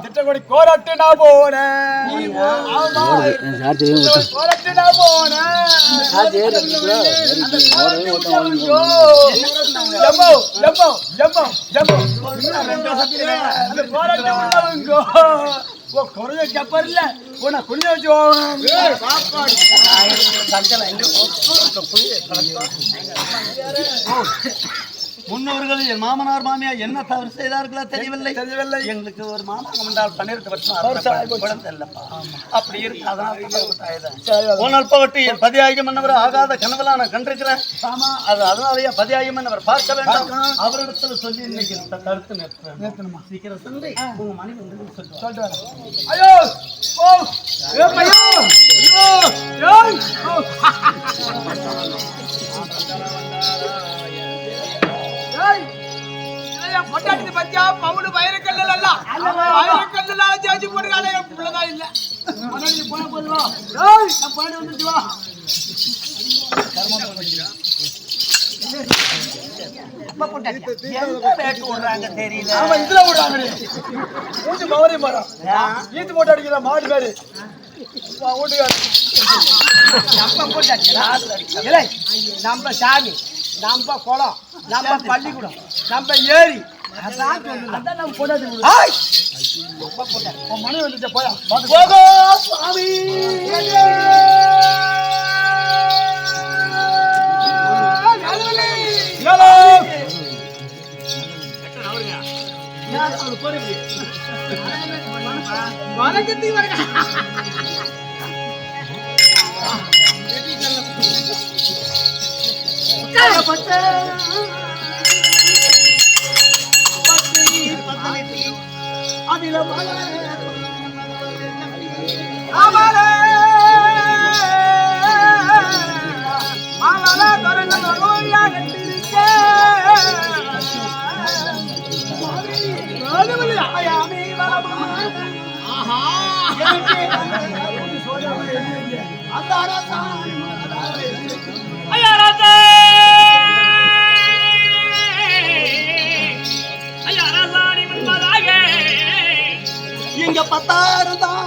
திட்டக்குடி கோரட்டு நான் போனேன். கோரட்டு நான் போனேன். குறைய கப்பர்ல குளிய வச்சு முன்னோர்கள் என் மாமனார் மாமியார் என்ன தவறு செய்தார்களோ தெரியவில்லை. எங்களுக்கு ஒரு மாமனார் வந்தால் 12 வருஷம் குழந்தை இல்லப்பா. அப்படி இருக்கு. அதனால் பவட்டு என் பதியாயம் என்னவர் ஆகாத கனவுல நான் கண்டிருக்கிறேன். அதனாலேயே பதியாயம் என்னவர் பார்க்க வேண்டாம். அவரிடத்துல சொல்லி இன்னைக்கு கருத்து நிறுத்தணுமா? சீக்கிரம் சொல்லி உங்க மணி வந்து சொல்றாரு. ஐயோ பொட்டாட்டி பத்தியா பவுனு வயிறுக்கல்ல வயிறுக்கல்ல ஜாஜி போடுறாங்க. என் பிள்ளைதான் இல்ல போன போதுவா நான் பாடி வந்துட்டு வா. தெரியல. இதுல விடுறாங்க மூஞ்சி மவரி மரம் ஈத்து போட்டு அடிக்கிற மாடு பேரு வீட்டுக்காரு. நம்ம சாமி, நம்ம குளம், நம்ம பள்ளிக்கூடம், நம்ம ஏரி மணி வந்துட்டு போயா சாமி. வணக்கத்தி இங்க 10,000 தான்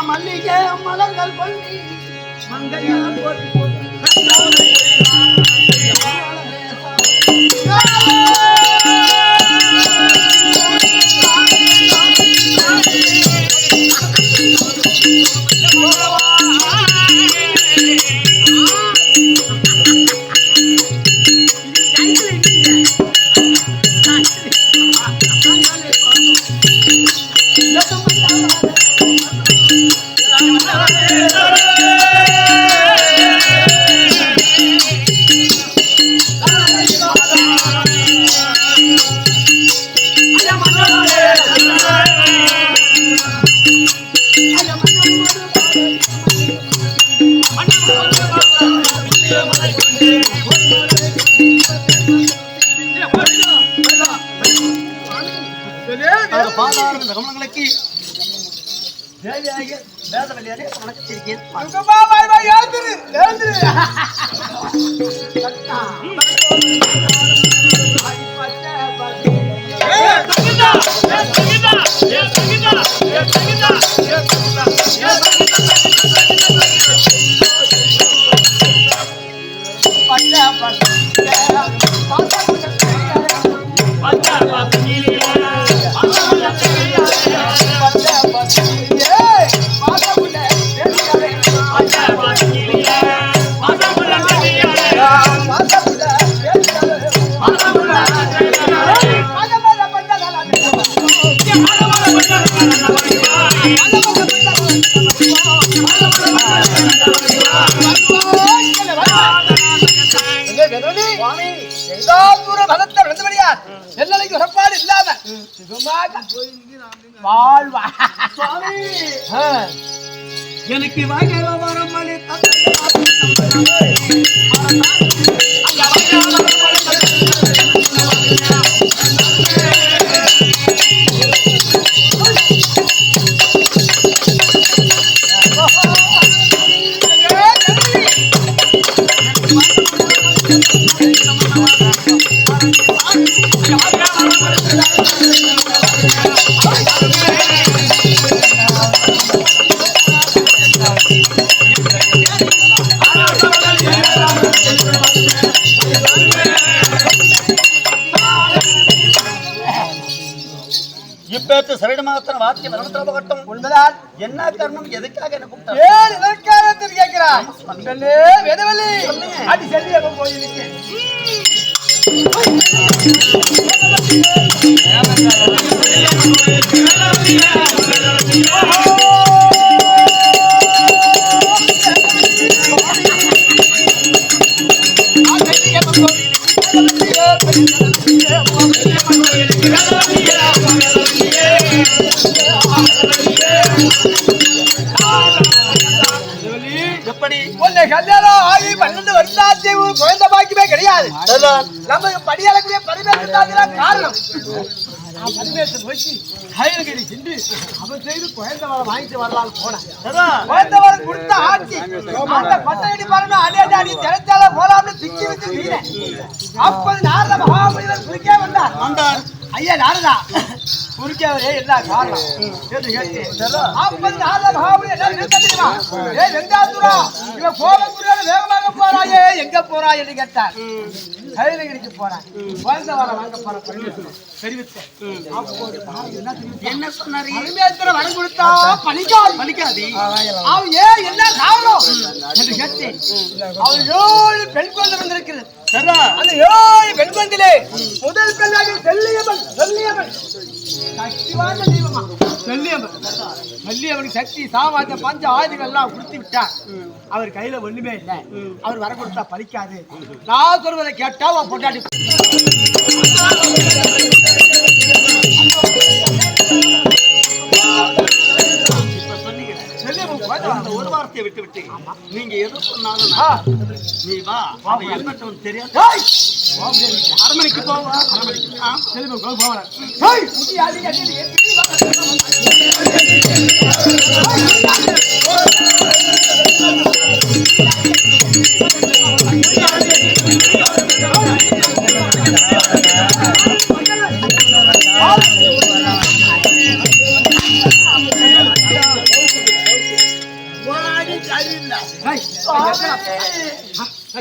மல்லிகை மலர்கள் கொள்ளி மங்கையா போட்டு எனக்கு வரம் கேட்டு சரீரமாகத்தன வாக்கியம் நடத்த போகட்டும். உண்மைதான். என்ன காரணம், எதுக்காக என்ன கூப்பிட்டார்? ஏன் இதற்காக கேட்கிறார்? வேதவல்லி அடி செல்லியப்ப போயிருக்கு. எப்படி உன்னை கல்யாணம் ஆகி 12 வருஷாச்சு, ஒரு குழந்தை பாக்கியமே கிடையாது. நமக்கு படியளக்கூடிய பரிமேற்று காரணம் பரிமேற்று நோக்கி கையகிரி சென்று அவன் செய்து குழந்தை வரம் வாங்கிட்டு வரலான்னு போனேன். குழந்தை வரம் கொடுத்த ஆட்சி அந்த கொட்டையடி பாருங்க அடி அடி திரைச்சால போலாம்னு திக்கி வச்சு வீரேன். அப்போது நாரத மகாபலிவர் குறுக்கே வந்தார். ஐயா நாரதா, குறுக்கே என்ன காரணம் என்று கேட்டேன். அப்போது நாரத மகாபலி என்ன தெரியுமா? வெங்காதுரா, இவன் கோபக்குரியோட வேகமாக போறாயே, எங்க போறா என்று கேட்டார். கைலகிரிக்கு போறேன், குழந்தை வரம் வாங்க போற தெரிவித்தேன். என்ன சொன்னாரு? பரிமேஸ்வர வரம் கொடுத்தா பலிக்காது. அவன் ஏன் என்ன காரணம் என்று கேட்டேன். அவன் 7 பெண் குழந்தை வந்திருக்கிறது. அந்த 7 பெண் குழந்தையிலே முதல் பெண்ணாக செல்லியம்மன் சக்திவாய்ந்த தெய்வமா. செல்லியம்மனுக்கு சக்தி சாமாஜ பஞ்ச ஆயுதங்கள் எல்லாம் கொடுத்து விட்டார். அவர் கையில ஒண்ணுமே இல்லை. அவர் வர கொடுத்தா பலிக்காது. நான் சொல்வதை கேட்டா அவன் பொட்டாட்டி ஒரு வார்த்தையை விட்டு விட்டு நீங்க எது சொன்னாலும் நீ வா, அவன் என்ன தெரியாது. அரண்மனைக்கு போவா,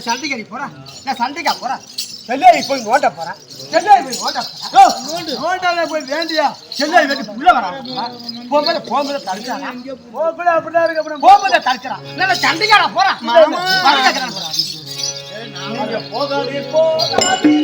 சண்டைக்கு போறேன். நான் சண்டைக்கா போறேன். செல்லை போய் ஓட்ட போறேன். போய் வேண்டியா செல்லை வெட்டி உள்ள வரான். போகும்போது தடுக்கிறான். அப்படிதான் இருக்கு. போகும்போது தடுக்கிறான். நான் சண்டைக்காரா போறேன். போகாதே போகாதே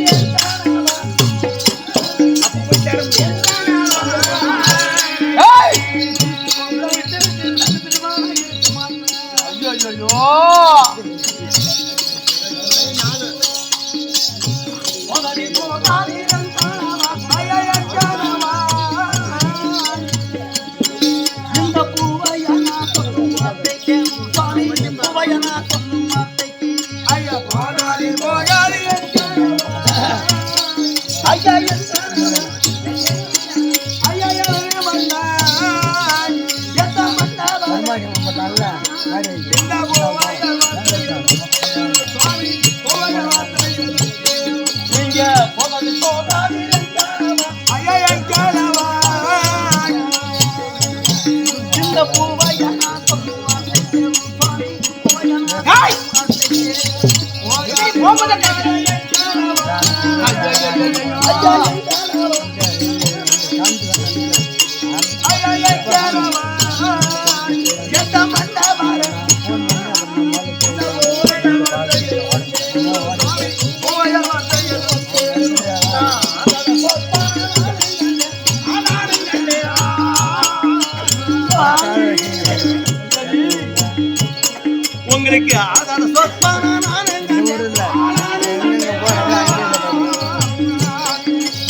உங்களுக்கு ஆதார சொத்தான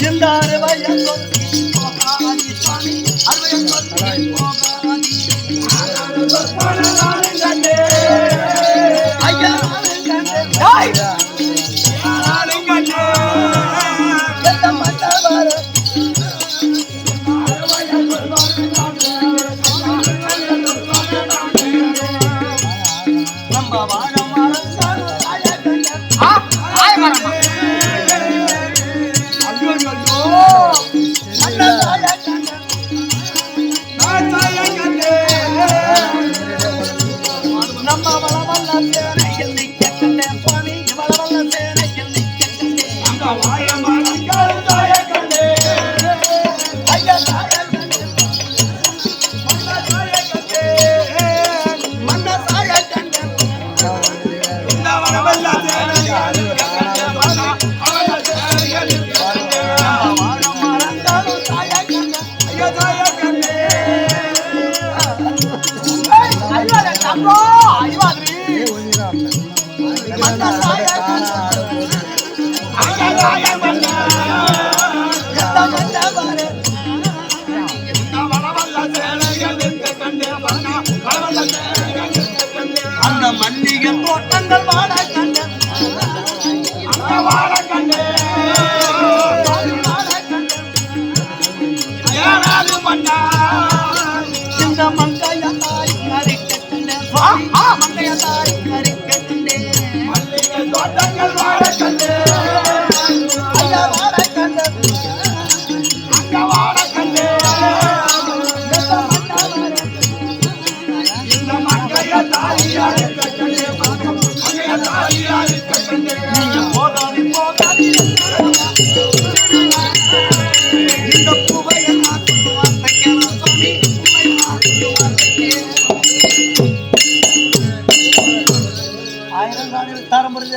இந்த அறுவைய நம்ம வாழ மரம்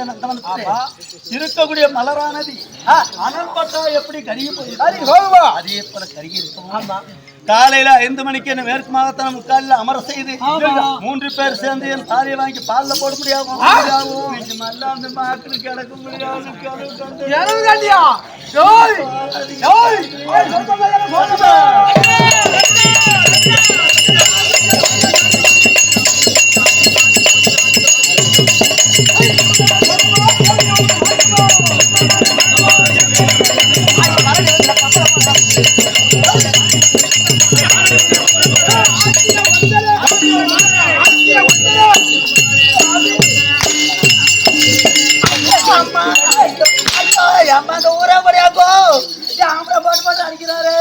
இருக்கிறது இருக்கக்கூடிய மலரானது அனல் பட்டா எப்படி கருகி போயிருக்கு அதே போல கருகி இருக்கும். காலையில 5 மணிக்கு என்ன மேற்கு மாகத்தன முக்காலில் அமர செய்து 3 பேர் சேர்ந்து என் தாலியை வாங்கி பால்ல போட முடியாது. அந்த மாட்டுக்கு கிடக்க முடியாது. அம்மா அந்த ஊரா படியாக்கோ ஆம்பளை போட்டு போட்டு அடிக்கிறாரு.